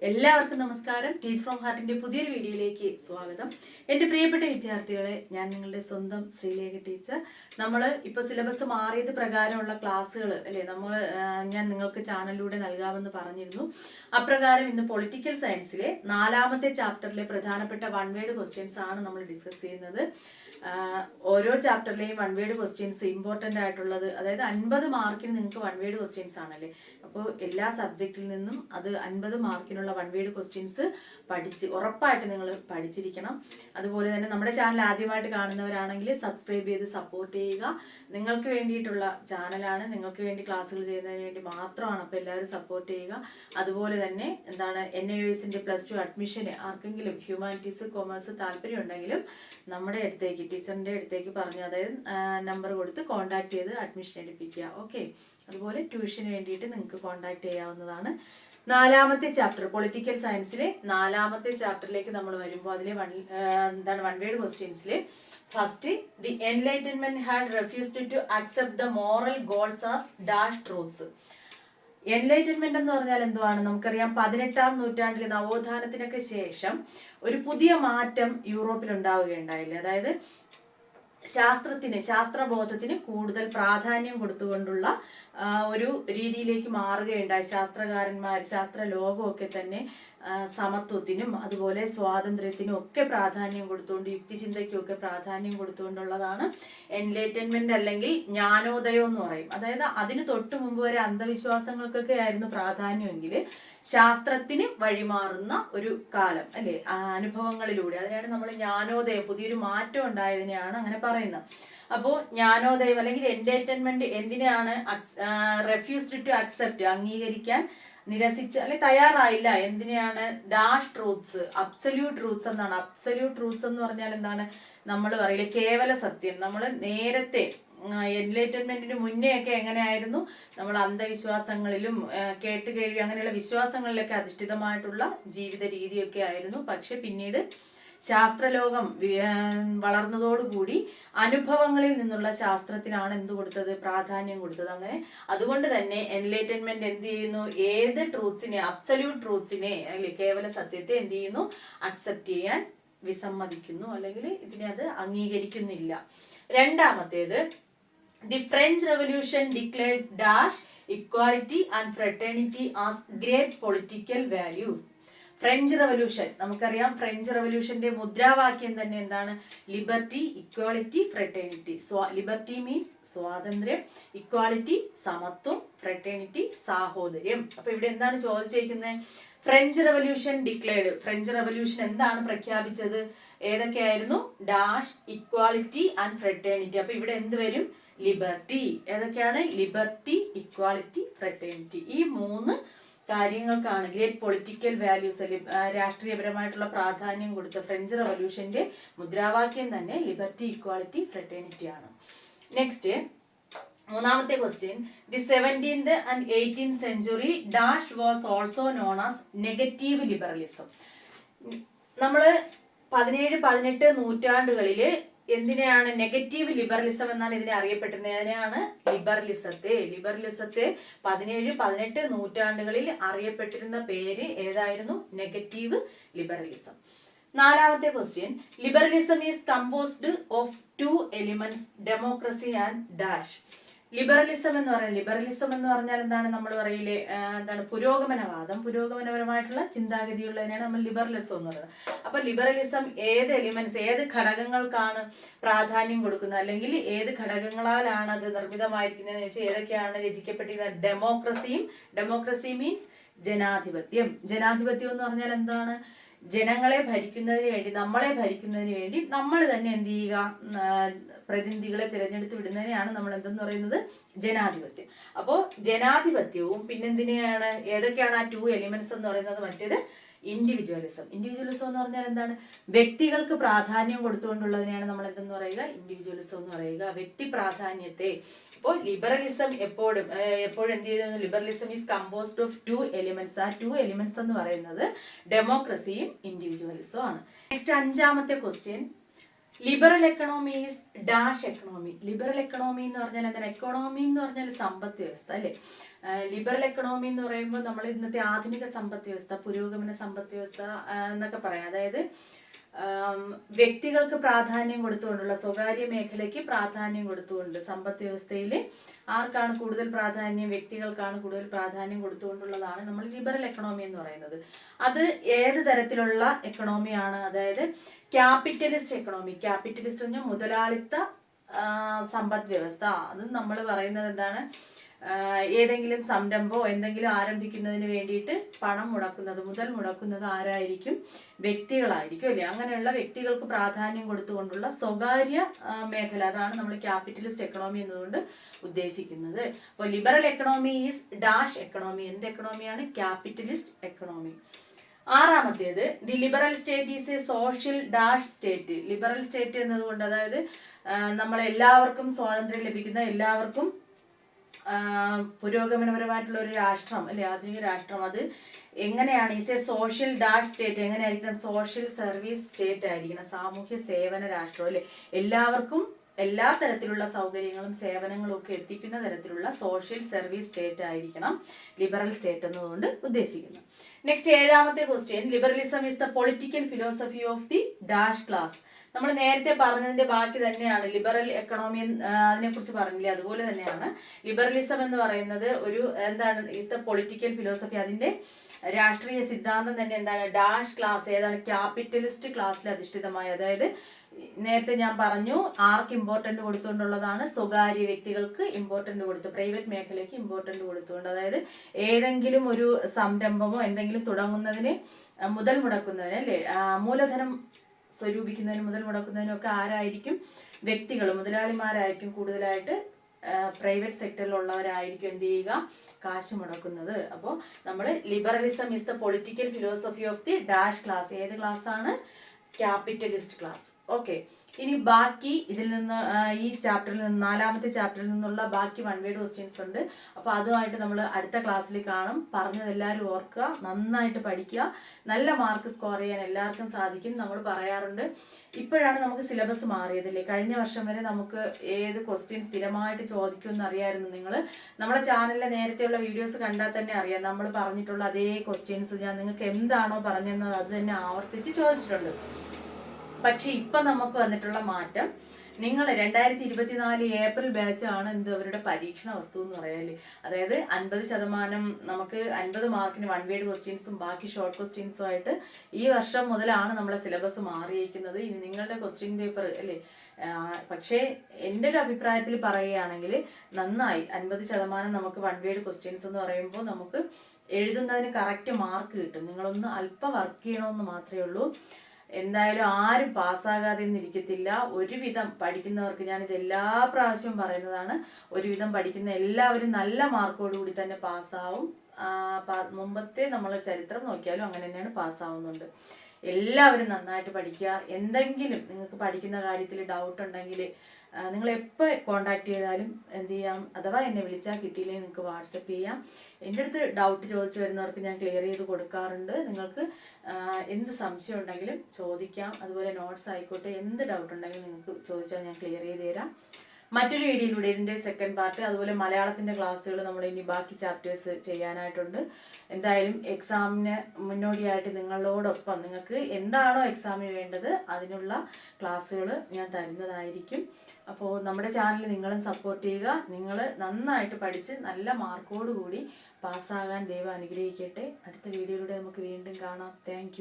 എല്ലാവർക്കും നമസ്കാരം. Teach from ഹാർട്ടിന്റെ പുതിയൊരു വീഡിയോയിലേക്ക് സ്വാഗതം. എൻ്റെ പ്രിയപ്പെട്ട വിദ്യാർത്ഥികളെ, ഞാൻ നിങ്ങളുടെ സ്വന്തം ശ്രീലേഖ ടീച്ചർ. നമ്മൾ ഇപ്പോൾ സിലബസ് മാറിയത് പ്രകാരമുള്ള ക്ലാസ്സുകൾ അല്ലേ ഞാൻ നിങ്ങൾക്ക് ചാനലിലൂടെ നൽകാമെന്ന് പറഞ്ഞിരുന്നു. അപ്രകാരം ഇന്ന് പൊളിറ്റിക്കൽ സയൻസിലെ 4ാമത്തെ ചാപ്റ്ററിലെ പ്രധാനപ്പെട്ട വൺ വേർഡ് ക്വസ്റ്റ്യൻസ് ആണ് നമ്മൾ ഡിസ്കസ് ചെയ്യുന്നത്. ഓരോ ചാപ്റ്ററിലെയും വൺ വേർഡ് ക്വസ്റ്റ്യൻസ് ഇമ്പോർട്ടൻ്റ് ആയിട്ടുള്ളത്, അതായത് 50 മാർക്കിന് നിങ്ങൾക്ക് വൺ വേർഡ് ക്വസ്റ്റ്യൻസ് ആണല്ലേ. അപ്പോൾ എല്ലാ സബ്ജക്റ്റിൽ നിന്നും അത് 50 മാർക്കിനുള്ള വൺ വേർഡ് ക്വസ്റ്റ്യൻസ് ഉറപ്പായിട്ട് നിങ്ങൾ പഠിച്ചിരിക്കണം. അതുപോലെ തന്നെ നമ്മുടെ ചാനൽ ആദ്യമായിട്ട് കാണുന്നവരാണെങ്കിൽ സബ്സ്ക്രൈബ് ചെയ്ത് സപ്പോർട്ട് ചെയ്യുക. നിങ്ങൾക്ക് വേണ്ടിയിട്ടുള്ള ചാനലാണ്, നിങ്ങൾക്ക് വേണ്ടി ക്ലാസ്സുകൾ ചെയ്യുന്നതിന് വേണ്ടി മാത്രമാണ്. അപ്പോൾ എല്ലാവരും സപ്പോർട്ട് ചെയ്യുക. അതുപോലെ തന്നെ NIOSന്റെ +2 അഡ്മിഷന് ആർക്കെങ്കിലും ഹ്യൂമാനിറ്റീസ് കൊമേഴ്സ് താല്പര്യം ഉണ്ടെങ്കിലും നമ്മുടെ അടുത്തേക്ക്, ടീച്ചറിൻ്റെ അടുത്തേക്ക് പറഞ്ഞ്, അതായത് നമ്പർ കൊടുത്ത് കോൺടാക്ട് ചെയ്ത് അഡ്മിഷൻ എടുപ്പിക്കുക. ഓക്കെ. അതുപോലെ ട്യൂഷന് വേണ്ടിയിട്ട് നിങ്ങൾക്ക് കോൺടാക്ട് ചെയ്യാവുന്നതാണ്. 4ാമത്തെ ചാപ്റ്റർ പൊളിറ്റിക്കൽ സയൻസിലെ 4ാമത്തെ ചാപ്റ്ററിലേക്ക് നമ്മൾ വരുമ്പോൾ അതിലെ വൺ വേർഡ് ക്വസ്റ്റ്യൻസിൽ first, the enlightenment had refused to accept the moral goals as dash truths. Enlightenment എന്ന് പറഞ്ഞാൽ എന്തുവാണ്? നമുക്കറിയാം, 18ാം നൂറ്റാണ്ടിലെ നവോത്ഥാനത്തിനൊക്കെ ശേഷം ഒരു പുതിയ മാറ്റം യൂറോപ്പിൽ ഉണ്ടാവുകയുണ്ടായില്ലേ. അതായത് ശാസ്ത്രബോധത്തിന് കൂടുതൽ പ്രാധാന്യം കൊടുത്തുകൊണ്ടുള്ള ഒരു രീതിയിലേക്ക് മാറുകയുണ്ടായി. ശാസ്ത്ര ലോകമൊക്കെ തന്നെ സമത്വത്തിനും അതുപോലെ സ്വാതന്ത്ര്യത്തിനും ഒക്കെ പ്രാധാന്യം കൊടുത്തുകൊണ്ട്, യുക്തിചിന്തയ്ക്കും ഒക്കെ പ്രാധാന്യം കൊടുത്തുകൊണ്ടുള്ളതാണ് എൻലൈറ്റൻമെന്റ് അല്ലെങ്കിൽ ജ്ഞാനോദയം എന്ന് പറയും. അതായത് അതിന് തൊട്ട് മുമ്പ് വരെ അന്ധവിശ്വാസങ്ങൾക്കൊക്കെ ആയിരുന്നു പ്രാധാന്യമെങ്കിൽ ശാസ്ത്രത്തിന് വഴിമാറുന്ന ഒരു കാലം അല്ലേ, അനുഭവങ്ങളിലൂടെ. അതിനാണ് നമ്മൾ ജ്ഞാനോദയം, പുതിയൊരു മാറ്റം ഉണ്ടായതിനെയാണ് അങ്ങനെ പറയുന്നത്. അപ്പോൾ ജ്ഞാനോദയം അല്ലെങ്കിൽ എൻലൈറ്റൻമെന്റ് എന്തിനാണ് റെഫ്യൂസ്ഡ് ടു അക്സെപ്റ്റ്, അംഗീകരിക്കാൻ നിരസിച്ച് അല്ലെ തയ്യാറായില്ല, എന്തിനാണ്? ഡാഷ് ട്രൂത്ത്സ്, അബ്സല്യൂട്ട് ട്രൂത്ത്സ് എന്നാണ്. അബ്സല്യൂട്ട് ട്രൂത്ത്സ് എന്ന് പറഞ്ഞാൽ എന്താണ്? നമ്മൾ പറയില്ലേ, കേവല സത്യം. നമ്മൾ നേരത്തെ എൻലൈറ്റൻമെന്റിന് മുന്നേ ഒക്കെ എങ്ങനെയായിരുന്നു? നമ്മൾ അന്ധവിശ്വാസങ്ങളിലും കേട്ടുകേഴ്വി അങ്ങനെയുള്ള വിശ്വാസങ്ങളിലൊക്കെ അധിഷ്ഠിതമായിട്ടുള്ള ജീവിത രീതിയൊക്കെ ആയിരുന്നു. പക്ഷെ പിന്നീട് ശാസ്ത്രലോകം വളർന്നതോടുകൂടി അനുഭവങ്ങളിൽ നിന്നുള്ള ശാസ്ത്രത്തിനാണ് എന്ത് കൊടുത്തത്? പ്രാധാന്യം കൊടുത്തത്. അങ്ങനെ അതുകൊണ്ട് തന്നെ എൻലൈറ്റൻമെന്റ് എന്ത് ചെയ്യുന്നു? ഏത് ട്രൂത്ത്സിനെ, അബ്സല്യൂട്ട് ട്രൂത്ത്സിനെ അല്ലെ കേവല സത്യത്തെ എന്ത് ചെയ്യുന്നു? അക്സെപ്റ്റ് ചെയ്യാൻ വിസമ്മതിക്കുന്നു, അല്ലെങ്കിൽ ഇതിനെ അത് അംഗീകരിക്കുന്നില്ല. രണ്ടാമത്തേത്, the French revolution declared dash equality and fraternity as great political values. French revolution, നമുക്കറിയാം ഫ്രഞ്ച് റെവല്യൂഷന്റെ മുദ്രാവാക്യം തന്നെ എന്താണ്? Liberty, equality, fraternity. Liberty means സ്വാതന്ത്ര്യം, ഇക്വാലിറ്റി സമത്വം, ഫ്രട്ടേണിറ്റി സാഹോദര്യം. അപ്പൊ ഇവിടെ എന്താണ് ചോദിച്ചിരിക്കുന്നത്? French revolution declared, French revolution എന്താണ് പ്രഖ്യാപിച്ചത്? ഏതൊക്കെയായിരുന്നു? Dash equality and fraternity. അപ്പൊ ഇവിടെ എന്ത് വരും? ലിബർട്ടി. ഏതൊക്കെയാണ്? Liberty, equality, fraternity. ഈ 3 കാര്യങ്ങൾക്കാണ് ഗ്രേറ്റ് പൊളിറ്റിക്കൽ വാല്യൂസ്, രാഷ്ട്രീയപരമായിട്ടുള്ള പ്രാധാന്യം കൊടുത്ത ഫ്രഞ്ച് റെവല്യൂഷന്റെ മുദ്രാവാക്യം തന്നെ ലിബർട്ടി, ഇക്വാലിറ്റി, ഫ്രട്ടേണിറ്റി ആണ്. നെക്സ്റ്റ്, 3ാമത്തെ question, the 17th and 18th century dash was also known as negative liberalism. നമ്മൾ 17-18 നൂറ്റാണ്ടുകളില് എന്തിനാണ്? നെഗറ്റീവ് ലിബറലിസം എന്നാണ് ഇതിനെ അറിയപ്പെട്ടിരുന്നത്. അതിനെയാണ് ലിബറലിസത്തെ 17-18 നൂറ്റാണ്ടുകളിൽ അറിയപ്പെട്ടിരുന്ന പേര് ഏതായിരുന്നു? Negative liberalism. 4ാമത്തെ question, liberalism is composed of 2 elements, democracy and dash. Liberalism എന്ന് പറഞ്ഞാൽ എന്താണ്? നമ്മൾ പറയില്ലേ, എന്താണ്? പുരോഗമനപരമായിട്ടുള്ള ചിന്താഗതിയുള്ളതിനാണ് നമ്മൾ ലിബറലിസം എന്ന് പറയുന്നത്. അപ്പൊ ലിബറലിസം ഏത് എലിമെന്റ്സ്, ഏത് ഘടകങ്ങൾക്കാണ് പ്രാധാന്യം കൊടുക്കുന്നത്, അല്ലെങ്കിൽ ഏത് ഘടകങ്ങളാലാണ് അത് നിർമ്മിതമായിരിക്കുന്നതെന്ന് വെച്ചാൽ ഏതൊക്കെയാണ് രചിക്കപ്പെട്ടിരുന്നത്? ഡെമോക്രസി മീൻസ് ജനാധിപത്യം. ജനാധിപത്യം എന്ന് പറഞ്ഞാൽ എന്താണ്? ജനങ്ങളെ ഭരിക്കുന്നതിന് വേണ്ടി, നമ്മളെ ഭരിക്കുന്നതിന് വേണ്ടി നമ്മൾ തന്നെ എന്ത് ചെയ്യുക? പ്രതിനിധികളെ തിരഞ്ഞെടുത്ത് വിടുന്നതിനെയാണ് നമ്മൾ എന്തെന്ന് പറയുന്നത്? ജനാധിപത്യം. അപ്പോൾ ജനാധിപത്യവും പിന്നെന്തിനെയാണ്? ഏതൊക്കെയാണ് ആ 2 elements എന്ന് പറയുന്നത്? മറ്റേത് ഇൻഡിവിജ്വലിസം. ഇൻഡിവിജ്വലിസം എന്ന് പറഞ്ഞാൽ എന്താണ്? വ്യക്തികൾക്ക് പ്രാധാന്യം കൊടുത്തുകൊണ്ടുള്ളതിനെയാണ് നമ്മൾ എന്തെന്ന് പറയുക? ഇൻഡിവിജ്വലിസം എന്ന് പറയുക, വ്യക്തി പ്രാധാന്യത്തെ. അപ്പോൾ ലിബറലിസം എപ്പോഴും എന്ത് ചെയ്യുന്നു? Liberalism is composed of 2 elements. ആ 2 elements എന്ന് പറയുന്നത് ഡെമോക്രസിയും ഇൻഡിവിജ്വലിസവും ആണ്. നെക്സ്റ്റ്, 5ാമത്തെ question, liberal economy is dash economy. Liberal economy എന്ന് പറഞ്ഞാൽ എന്താണ്? എക്കണോമി എന്ന് പറഞ്ഞാൽ സമ്പദ് വ്യവസ്ഥ അല്ലേ. ലിബറൽ എക്കണോമി എന്ന് പറയുമ്പോൾ നമ്മൾ ഇന്നത്തെ ആധുനിക സമ്പദ് വ്യവസ്ഥ, പുരോഗമന സമ്പദ് വ്യവസ്ഥ എന്നൊക്കെ പറയാം. അതായത് വ്യക്തികൾക്ക് പ്രാധാന്യം കൊടുത്തുകൊണ്ടുള്ള, സ്വകാര്യ മേഖലയ്ക്ക് പ്രാധാന്യം കൊടുത്തുകൊണ്ട് സമ്പദ് വ്യവസ്ഥയിൽ ആർക്കാണ് കൂടുതൽ പ്രാധാന്യം, വ്യക്തികൾക്കാണ് കൂടുതൽ പ്രാധാന്യം കൊടുത്തുകൊണ്ടുള്ളതാണ് നമ്മൾ ലിബറൽ എക്കണോമി എന്ന് പറയുന്നത്. അത് ഏത് തരത്തിലുള്ള എക്കണോമിയാണ്? അതായത് ക്യാപിറ്റലിസ്റ്റ് എക്കണോമി. ക്യാപിറ്റലിസ്റ്റ് എന്ന് പറഞ്ഞാൽ മുതലാളിത്ത സമ്പദ് വ്യവസ്ഥ. അത് നമ്മൾ പറയുന്നത് എന്താണ്? ഏതെങ്കിലും സംരംഭമോ എന്തെങ്കിലും ആരംഭിക്കുന്നതിന് വേണ്ടിയിട്ട് പണം മുടക്കുന്നത്, മുതൽ മുടക്കുന്നത് ആരായിരിക്കും? വ്യക്തികളായിരിക്കും അല്ലേ? അങ്ങനെയുള്ള വ്യക്തികൾക്ക് പ്രാധാന്യം കൊടുത്തുകൊണ്ടുള്ള സ്വകാര്യ മേഖല, അതാണ് നമ്മൾ ക്യാപിറ്റലിസ്റ്റ് എക്കണോമി എന്നതുകൊണ്ട് ഉദ്ദേശിക്കുന്നത്. അപ്പോൾ liberal economy is dash economy. എന്ത് എക്കണോമിയാണ്? Capitalist economy. ആറാമത്തേത്, the liberal state is a social dash state. Liberal state എന്നതുകൊണ്ട് അതായത് നമ്മളെല്ലാവർക്കും സ്വാതന്ത്ര്യം ലഭിക്കുന്ന, എല്ലാവർക്കും പുരോഗമനപരമായിട്ടുള്ള ഒരു രാഷ്ട്രം അല്ലെ, ആധുനിക രാഷ്ട്രം. അത് എങ്ങനെയാണ്? Is a social dash state. എങ്ങനെയായിരിക്കണം? സോഷ്യൽ സർവീസ് സ്റ്റേറ്റ് ആയിരിക്കണം, സാമൂഹ്യ സേവന രാഷ്ട്രം അല്ലെ. എല്ലാവർക്കും എല്ലാ തരത്തിലുള്ള സൗകര്യങ്ങളും സേവനങ്ങളും ഒക്കെ എത്തിക്കുന്ന തരത്തിലുള്ള സോഷ്യൽ സർവീസ് സ്റ്റേറ്റ് ആയിരിക്കണം ലിബറൽ സ്റ്റേറ്റ് എന്നതുകൊണ്ട് ഉദ്ദേശിക്കുന്നത്. നെക്സ്റ്റ്, ഏഴാമത്തെ question, liberalism is the political philosophy of the dash class. നമ്മൾ നേരത്തെ പറഞ്ഞതിന്റെ ബാക്കി തന്നെയാണ് ലിബറൽ എക്കണോമി, അതിനെ കുറിച്ച് പറഞ്ഞില്ലേ, അതുപോലെ തന്നെയാണ് ലിബറലിസം എന്ന് പറയുന്നത്. ഒരു എന്താണ്? Is the political philosophy. അതിന്റെ രാഷ്ട്രീയ സിദ്ധാന്തം തന്നെ എന്താണ്? Dash class. ഏതാണ്? ക്യാപിറ്റലിസ്റ്റ് ക്ലാസ്സിൽ അധിഷ്ഠിതമായ. അതായത് നേരത്തെ ഞാൻ പറഞ്ഞു, ആർക്ക് ഇമ്പോർട്ടൻ്റ് കൊടുത്തുകൊണ്ടുള്ളതാണ്? സ്വകാര്യ വ്യക്തികൾക്ക് ഇമ്പോർട്ടൻ്റ് കൊടുത്തു, പ്രൈവറ്റ് മേഖലയ്ക്ക് ഇമ്പോർട്ടൻ്റ് കൊടുത്തുകൊണ്ട്. അതായത് ഏതെങ്കിലും ഒരു സംരംഭമോ എന്തെങ്കിലും തുടങ്ങുന്നതിന്, മുതൽ മുടക്കുന്നതിന് അല്ലേ, മൂലധനം സ്വരൂപിക്കുന്നതിനും മുതൽ മുടക്കുന്നതിനും ഒക്കെ ആരായിരിക്കും? വ്യക്തികൾ, മുതലാളിമാരായിരിക്കും കൂടുതലായിട്ട്. പ്രൈവറ്റ് സെക്ടറിലുള്ളവരായിരിക്കും എന്ത് ചെയ്യുക? കാശ് മുടക്കുന്നത്. അപ്പോൾ നമ്മൾ liberalism is the political philosophy of the dash class. ഏത് ക്ലാസ് ആണ്? Capitalist class. ഓക്കെ, ഇനി ബാക്കി ഇതിൽ നിന്ന്, ഈ ചാപ്റ്ററിൽ നിന്ന്, നാലാമത്തെ ചാപ്റ്ററിൽ നിന്നുള്ള ബാക്കി വൺ വേർഡ് ക്വസ്റ്റ്യൻസ് ഉണ്ട്. അപ്പോൾ അതുമായിട്ട് നമ്മൾ അടുത്ത ക്ലാസ്സിൽ കാണും. പറഞ്ഞത് എല്ലാവരും ഓർക്കുക, നന്നായിട്ട് പഠിക്കുക. നല്ല മാർക്ക് സ്കോർ ചെയ്യാൻ എല്ലാവർക്കും സാധിക്കും. നമ്മൾ പറയാറുണ്ട്, ഇപ്പോഴാണ് നമുക്ക് സിലബസ് മാറിയതല്ലേ. കഴിഞ്ഞ വർഷം വരെ നമുക്ക് ഏത് ക്വസ്റ്റ്യൻ സ്ഥിരമായിട്ട് ചോദിക്കുമെന്ന് അറിയായിരുന്നു. നിങ്ങൾ നമ്മുടെ ചാനലിലെ നേരത്തെയുള്ള വീഡിയോസ് കണ്ടാൽ തന്നെ അറിയാം, നമ്മൾ പറഞ്ഞിട്ടുള്ള അതേ ക്വസ്റ്റ്യൻസ് ഞാൻ നിങ്ങൾക്ക് എന്താണോ പറഞ്ഞത് അത് തന്നെ ആവർത്തിച്ച് ചോദിച്ചിട്ടുണ്ട്. പക്ഷെ ഇപ്പൊ നമുക്ക് വന്നിട്ടുള്ള മാറ്റം, നിങ്ങൾ 2024 ഏപ്രിൽ ബാച്ചാണ് അവരുടെ പരീക്ഷണ വസ്തു എന്ന് പറയാല്ലേ. അതായത് 50% നമുക്ക് 50 മാർക്കിന് വൺ വേർഡ് ക്വസ്റ്റ്യൻസും ബാക്കി ഷോർട്ട് ക്വസ്റ്റ്യൻസും ആയിട്ട് ഈ വർഷം മുതലാണ് നമ്മളെ സിലബസ് മാറിയിരിക്കുന്നത്. ഇനി നിങ്ങളുടെ ക്വസ്റ്റ്യൻ പേപ്പർ അല്ലേ. പക്ഷേ എൻ്റെ ഒരു അഭിപ്രായത്തിൽ പറയുകയാണെങ്കിൽ നന്നായി 50% നമുക്ക് വൺ വേർഡ് ക്വസ്റ്റ്യൻസ് എന്ന് പറയുമ്പോൾ നമുക്ക് എഴുതുന്നതിന് കറക്റ്റ് മാർക്ക് കിട്ടും. നിങ്ങളൊന്ന് അല്പം വർക്ക് ചെയ്യണമെന്ന് മാത്രമേ ഉള്ളൂ. എന്തായാലും ആരും പാസ്സാകാതെ ഇരിക്കത്തില്ല. ഒരുവിധം പഠിക്കുന്നവർക്ക്, ഞാനിത് എല്ലാ പ്രാവശ്യവും പറയുന്നതാണ്, ഒരുവിധം പഠിക്കുന്ന എല്ലാവരും നല്ല മാർക്കോടുകൂടി തന്നെ പാസ്സാവും. മുമ്പത്തെ നമ്മൾ ചരിത്രം നോക്കിയാലും അങ്ങനെ തന്നെയാണ് പാസ്സാവുന്നുണ്ട്. എല്ലാവരും നന്നായിട്ട് പഠിക്കുക. എന്തെങ്കിലും നിങ്ങൾക്ക് പഠിക്കുന്ന കാര്യത്തിൽ ഡൗട്ട് ഉണ്ടെങ്കിൽ നിങ്ങൾ എപ്പോൾ കോണ്ടാക്ട് ചെയ്താലും എന്ത് ചെയ്യാം, അഥവാ എന്നെ വിളിച്ചാൽ കിട്ടിയില്ലെങ്കിൽ നിങ്ങൾക്ക് വാട്സപ്പ് ചെയ്യാം. എൻ്റെ അടുത്ത് ഡൗട്ട് ചോദിച്ചു വരുന്നവർക്ക് ഞാൻ ക്ലിയർ ചെയ്ത് കൊടുക്കാറുണ്ട്. നിങ്ങൾക്ക് എന്ത് സംശയം ഉണ്ടെങ്കിലും ചോദിക്കാം. അതുപോലെ നോട്ട്സ് ആയിക്കോട്ടെ, എന്ത് ഡൗട്ട് ഉണ്ടെങ്കിലും നിങ്ങൾക്ക് ചോദിച്ചാൽ ഞാൻ ക്ലിയർ ചെയ്ത് തരാം. മറ്റൊരു വീഡിയോയിലൂടെ ഇതിൻ്റെ സെക്കൻഡ് പാർട്ട്, അതുപോലെ മലയാളത്തിൻ്റെ ക്ലാസ്സുകൾ നമ്മൾ ഇനി ബാക്കി ചാപ്റ്റേഴ്സ് ചെയ്യാനായിട്ടുണ്ട്. എന്തായാലും എക്സാമിന് മുന്നോടിയായിട്ട് നിങ്ങളോടൊപ്പം നിങ്ങൾക്ക് എന്താണോ എക്സാമിന് വേണ്ടത് അതിനുള്ള ക്ലാസ്സുകൾ ഞാൻ തരുന്നതായിരിക്കും. അപ്പോൾ നമ്മുടെ ചാനൽ നിങ്ങളും സപ്പോർട്ട് ചെയ്യുക. നിങ്ങൾ നന്നായിട്ട് പഠിച്ച് നല്ല മാർക്കോടുകൂടി പാസ്സാകാൻ ദൈവം അനുഗ്രഹിക്കട്ടെ. അടുത്ത വീഡിയോയിലൂടെ നമുക്ക് വീണ്ടും കാണാം. താങ്ക്